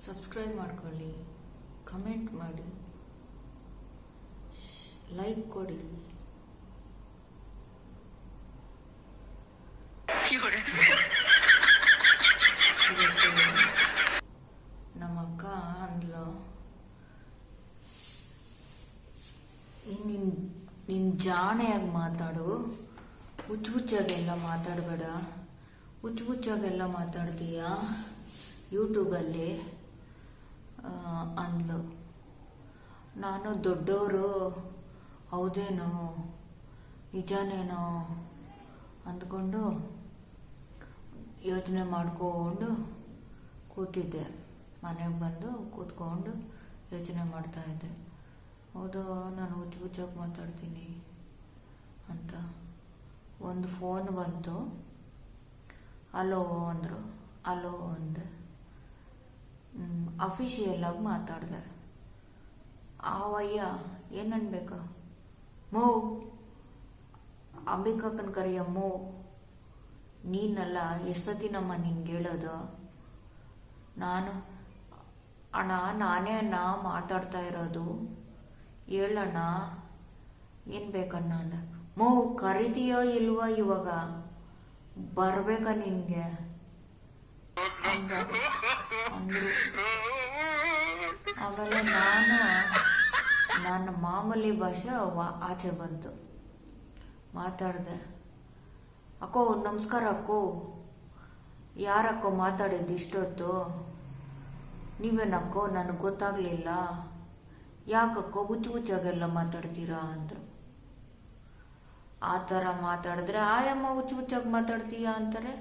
Subscribe ಮಾಡ್ಕೊಳ್ಳಿ, comment ಮಾಡಿ, like ಕೊಡಿ. ನಮ್ಮ ಅಕ್ಕ ಅಂದ್ಲು, ನೀನ್ ಜಾಣೆಯಾಗಿ ಮಾತಾಡು, ಹುಚ್ಚಾಗೆಲ್ಲ ಮಾತಾಡಬೇಡ, ಹುಚ್ಚಾಗೆಲ್ಲ ಮಾತಾಡ್ತೀಯ ಯೂಟ್ಯೂಬಲ್ಲಿ ಅಂದ್ಲು. ನಾನು ದೊಡ್ಡವರು ಹೌದೇನೋ ನಿಜಾನೇನೋ ಅಂದ್ಕೊಂಡು ಯೋಚನೆ ಮಾಡಿಕೊಂಡು ಕೂತಿದ್ದೆ. ಮನೆಗೆ ಬಂದು ಕೂತ್ಕೊಂಡು ಯೋಚನೆ ಮಾಡ್ತಾ ಇದ್ದೆ. ಹೌದು, ನಾನು ಹುಚ್ಚಾಗಿ ಮಾತಾಡ್ತೀನಿ ಅಂತ. ಒಂದು ಫೋನ್ ಬಂತು. ಅಲೋ ಅಂದರು. ಅಲೋ ಅಂದೆ. ಅಫಿಷಿಯಲ್ ಆಗಿ ಮಾತಾಡಿದೆ. ಆವಯ್ಯ ಏನನ್ಬೇಕ, ಮೋ ಅಂಬಿಕಾಕನ್ ಕರಿಯಮ್ಮೋ, ನೀನಲ್ಲ ಎಷ್ಟತಿ ನಮ್ಮ ನಿನ್ಗೆ ಹೇಳೋದು. ನಾನು ಅಣ್ಣ ನಾನೇ ಅಣ್ಣ ಮಾತಾಡ್ತಾ ಇರೋದು, ಹೇಳಣ್ಣ ಏನ್ ಬೇಕಣ್ಣ ಅಂದ. ಮೋ ಕರಿತೀಯೋ ಇಲ್ವಾ, ಇವಾಗ ಬರ್ಬೇಕ ನಿನ್ಗೆ ಅಂದ್ರು. ಆಮೇಲೆ ನನ್ನ ಮಾಮೂಲಿ ಭಾಷೆ ಆಚೆ ಬಂತು. ಮಾತಾಡಿದೆ. ಅಕ್ಕೋ ನಮಸ್ಕಾರ ಅಕ್ಕೋ, ಯಾರಕ್ಕೋ ಮಾತಾಡಿದ್ದು ಇಷ್ಟೊತ್ತು? ನೀವೇನಕ್ಕೋ, ನನಗೆ ಗೊತ್ತಾಗ್ಲಿಲ್ಲ. ಯಾಕಕ್ಕೋ ಹುಚ್ಚಾಗೆಲ್ಲ ಮಾತಾಡ್ತೀರಾ ಅಂದ್ರು. ಆ ಥರ ಮಾತಾಡಿದ್ರೆ ಆಯಮ್ಮ ಹುಚ್ಚಾಗಿ ಮಾತಾಡ್ತೀಯಾ ಅಂತಾರೆ.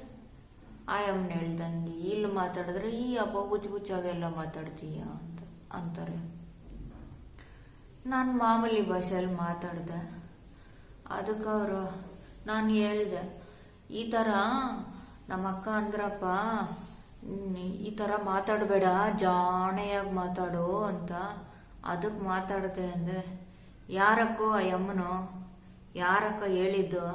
ಆಯಮ್ಮನ ಹೇಳ್ದಂಗೆ ಇಲ್ಲಿ ಮಾತಾಡಿದ್ರೆ ಈ ಹಬ್ಬ ಹುಚ್ಚಾಗೆಲ್ಲ ಮಾತಾಡ್ತೀಯ ಅಂತಾರೆ. ನಾನು ಮಾಮೂಲಿ ಭಾಷೆಯಲ್ಲಿ ಮಾತಾಡಿದೆ. ಅದಕ್ಕೆ ಅವರು, ನಾನು ಹೇಳಿದೆ, ಈ ಥರ ನಮ್ಮ ಅಕ್ಕ ಅಂದ್ರಪ್ಪ, ಈ ಥರ ಮಾತಾಡಬೇಡ, ಜಾಣೆಯಾಗಿ ಮಾತಾಡು ಅಂತ. ಅದಕ್ಕೆ ಮಾತಾಡ್ದೆ ಅಂದೆ. ಯಾರಕ್ಕೋ ಆ ಯಮ್ಮನು, ಯಾರಕ್ಕ ಹೇಳಿದ್ದು?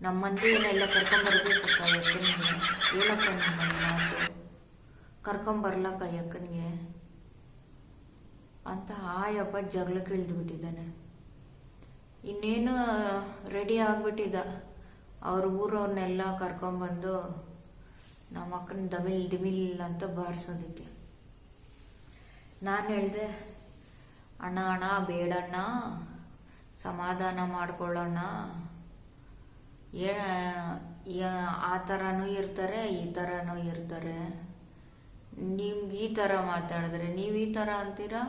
ನಮ್ಮ ಮಂದಿನೆಲ್ಲ ಕರ್ಕೊಂಬರ್ಬೇಕಕ್ಕ ಯಕ್ಕನಿಗೆ, ಹೇಳಕ್ಕ ನಿಮ್ಮ ಮಾತು, ಕರ್ಕೊಂಬರ್ಲಕ್ಕ ಯಕ್ಕನಿಗೆ ಅಂತ ಆಯಪ್ಪ ಜಗಳಕ್ಕೆ ಇಳಿದ್ಬಿಟ್ಟಿದ್ದಾನೆ. ಇನ್ನೇನು ರೆಡಿ ಆಗ್ಬಿಟ್ಟಿದ್ದ. ಅವ್ರ ಊರವ್ರನ್ನೆಲ್ಲ ಕರ್ಕೊಂಬಂದು ನಮ್ಮ ಅಕ್ಕನ ಡಿಮಿಲ್ ಅಂತ ಬಾರಿಸೋದಕ್ಕೆ. ನಾನು ಹೇಳಿದೆ, ಅಣ್ಣ ಬೇಡಣ್ಣ, ಸಮಾಧಾನ ಮಾಡ್ಕೊಳ್ಳೋಣ. ಆ ಥರನೂ ಇರ್ತಾರೆ, ಈ ಥರನೂ ಇರ್ತಾರೆ. ನಿಮ್ಗೆ ಈ ಥರ ಮಾತಾಡಿದ್ರೆ ನೀವು ಈ ಥರ ಅಂತೀರಾ,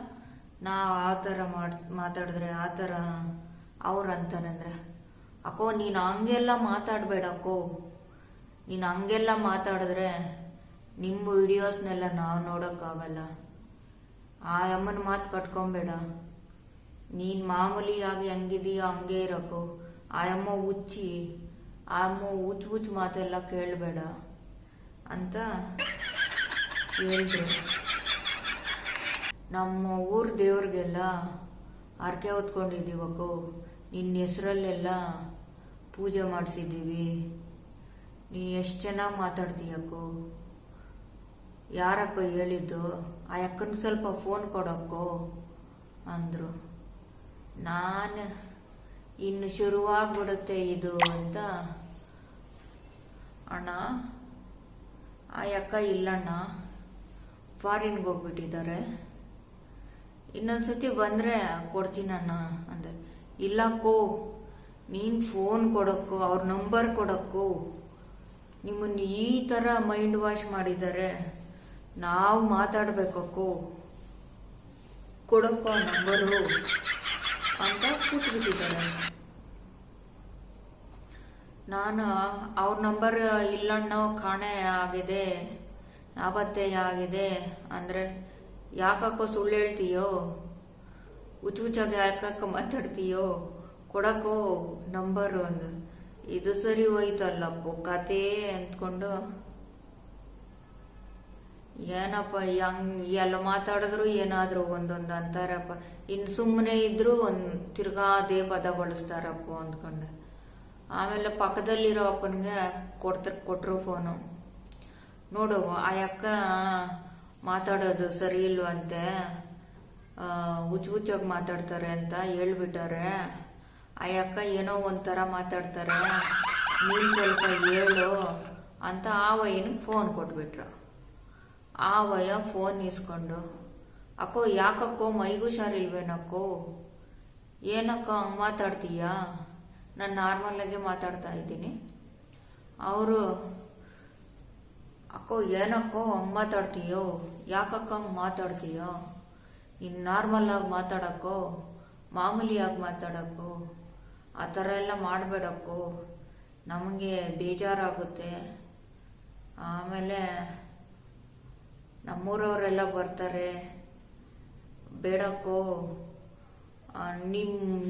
ನಾವು ಆ ಥರ ಮಾತಾಡಿದ್ರೆ ಆ ಥರ ಅವ್ರು ಅಂತಾರಂದ್ರೆ. ಅಕ್ಕೋ ನೀನು ಹಂಗೆಲ್ಲ ಮಾತಾಡಬೇಡಕ್ಕೋ, ನೀನು ಹಂಗೆಲ್ಲ ಮಾತಾಡಿದ್ರೆ ನಿಮ್ಮ ವಿಡಿಯೋಸ್ನೆಲ್ಲ ನಾವು ನೋಡೋಕ್ಕಾಗಲ್ಲ. ಆ ಅಮ್ಮನ ಮಾತು ಕಟ್ಕೊಂಬೇಡ. ನೀನು ಮಾಮೂಲಿಯಾಗಿ ಹೆಂಗಿದೀಯೋ ಹಂಗೆ ಇರಕ್ಕೋ. ಆ ಅಮ್ಮ ಹುಚ್ಚು ಮಾತೆಲ್ಲ ಕೇಳಬೇಡ ಅಂತ ಹೇಳಿದ್ರು. ನಮ್ಮ ಊರ ದೇವ್ರಿಗೆಲ್ಲ ಹರಕೆ ಹೊತ್ಕೊಂಡಿದ್ದೀವಕ್ಕೋ, ನಿನ್ನ ಹೆಸರಲ್ಲೆಲ್ಲ ಪೂಜೆ ಮಾಡಿಸಿದ್ದೀವಿ. ನೀನು ಎಷ್ಟು ಚೆನ್ನಾಗಿ ಮಾತಾಡ್ತೀಯಕ್ಕೋ. ಯಾರಕ್ಕೋ ಹೇಳಿದ್ದು? ಆ ಅಕ್ಕನಿಗೆ ಸ್ವಲ್ಪ ಫೋನ್ ಕೊಡಕ್ಕೋ ಅಂದರು. ನಾನು ಇನ್ನು ಶುರುವಾಗ್ಬಿಡುತ್ತೆ ಇದು ಅಂತ, ಅಣ್ಣ ಆ ಅಕ್ಕ ಇಲ್ಲಣ್ಣ, ಫಾರಿನ್ಗೆ ಹೋಗ್ಬಿಟ್ಟಿದ್ದಾರೆ, ಇನ್ನೊಂದ್ಸತಿ ಬಂದರೆ ಕೊಡ್ತೀನಣ್ಣ ಅಂದೆ. ಇಲ್ಲಕ್ಕೋ, ನೀನು ಫೋನ್ ಕೊಡಕ್ಕೋ, ಅವ್ರ ನಂಬರ್ ಕೊಡಕ್ಕೋ. ನಿಮ್ಮನ್ನು ಈ ಥರ ಮೈಂಡ್ ವಾಶ್ ಮಾಡಿದ್ದಾರೆ, ನಾವು ಮಾತಾಡಬೇಕಕ್ಕೋ, ಕೊಡಕ್ಕೋ ನಂಬರು ಅಂತ ಕೂತ್ಬಿಟ್ಟಿದ್ದಾರೆ. ನಾನು ಅವ್ರ ನಂಬರ್ ಇಲ್ಲಣ್ಣ, ಕಾಣೆ ಆಗಿದೆ, ನಾಪತ್ತೆ ಆಗಿದೆ ಅಂದರೆ, ಯಾಕಕ್ಕೋ ಸುಳ್ಳು ಹೇಳ್ತೀಯೋ, ಹುಚ್ಚಾಗಿ ಯಾಕಕ್ಕ ಮಾತಾಡ್ತೀಯೋ, ಕೊಡಕ್ಕೋ ನಂಬರು ಅಂದು. ಇದು ಸರಿ ಹೋಯ್ತಲ್ಲಪ್ಪೋ ಕತೆ ಅಂದ್ಕೊಂಡು, ಏನಪ್ಪ ಎಲ್ಲ ಮಾತಾಡಿದ್ರು ಏನಾದರೂ ಒಂದೊಂದು ಅಂತಾರಪ್ಪ. ಇನ್ನು ಸುಮ್ಮನೆ ಇದ್ರು ತಿರ್ಗಾ ಅದೇ ಪದ ಬಳಸ್ತಾರಪ್ಪ ಅಂದ್ಕೊಂಡೆ. ಆಮೇಲೆ ಪಕ್ಕದಲ್ಲಿರೋ ಅಪ್ಪನಿಗೆ ಕೊಟ್ರು ಫೋನು. ನೋಡು ಆ ಅಕ್ಕ ಮಾತಾಡೋದು ಸರಿ ಇಲ್ವಂತೆ, ಹುಚ್ಚ ಹುಚ್ಚಾಗಿ ಮಾತಾಡ್ತಾರೆ ಅಂತ ಹೇಳ್ಬಿಟ್ಟಾರೆ. ಆ ಅಕ್ಕ ಏನೋ ಒಂಥರ ಮಾತಾಡ್ತಾರೆ, ನೀನು ಸ್ವಲ್ಪ ಹೇಳು ಅಂತ ಆ ವಯ್ಯನಿಗೆ ಫೋನ್ ಕೊಟ್ಬಿಟ್ರು. ಆ ವಯ್ಯ ಫೋನ್ ಇಸ್ಕೊಂಡು, ಅಕ್ಕೋ ಯಾಕಕ್ಕೋ ಮೈಗೂ ಹುಷಾರಿಲ್ವೇನಕ್ಕೋ, ಏನಕ್ಕ ಹಂಗೆ ಮಾತಾಡ್ತೀಯಾ, ನಾನು ನಾರ್ಮಲಾಗೆ ಮಾತಾಡ್ತಾ ಇದ್ದೀನಿ. ಅವರು, ಅಕ್ಕೋ ಏನಕ್ಕೋ ಹಂಗೆ ಮಾತಾಡ್ತೀಯೋ, ಯಾಕಕ್ಕ ಹಂಗೆ ಮಾತಾಡ್ತೀಯೋ, ಇನ್ನು ನಾರ್ಮಲಾಗಿ ಮಾತಾಡಕ್ಕೋ, ಮಾಮೂಲಿಯಾಗಿ ಮಾತಾಡಕ್ಕೋ, ಆ ಥರ ಎಲ್ಲ ಮಾಡಬೇಡಕ್ಕೋ, ನಮಗೆ ಬೇಜಾರಾಗುತ್ತೆ. ಆಮೇಲೆ ನಮ್ಮೂರವರೆಲ್ಲ ಬರ್ತಾರೆ, ಬೇಡಕ್ಕೋ,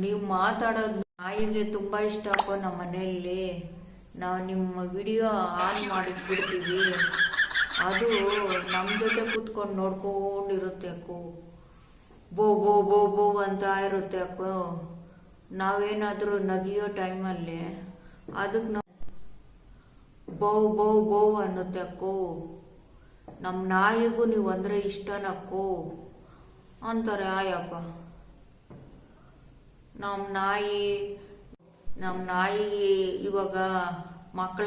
ನೀವು ಮಾತಾಡೋದು ನಾಯಿಗೆ ತುಂಬ ಇಷ್ಟ ಅಕ್ಕೋ. ನಮ್ಮ ಮನೆಯಲ್ಲಿ ನಾವು ನಿಮ್ಮ ವಿಡಿಯೋ ಆನ್ ಮಾಡಿ ಬಿಡ್ತೀವಿ, ಅದು ನಮ್ಮ ಜೊತೆ ಕೂತ್ಕೊಂಡು ನೋಡ್ಕೊಂಡಿರುತ್ತೆ ಅಕ್ಕೋ, ಬೋ ಬೋ ಬೋ ಬೋ ಅಂತ ಇರುತ್ತೆ ಅಕ್ಕೋ. ನಾವೇನಾದರೂ ನಗಿಯೋ ಟೈಮಲ್ಲಿ ಅದಕ್ಕೆ ನಾವು ಬೌ ಬೌ ಬೌ ಅನ್ನುತ್ತೆ ಅಕ್ಕೋ. ನಮ್ಮ ನಾಯಿಗೂ ನೀವು ಅಂದರೆ ಇಷ್ಟನಕ್ಕೋ ಅಂತಾರೆ ಆಯಪ್ಪ. ನಮ್ಮ ನಾಯಿ ಇವಾಗ ಮಕ್ಕಳ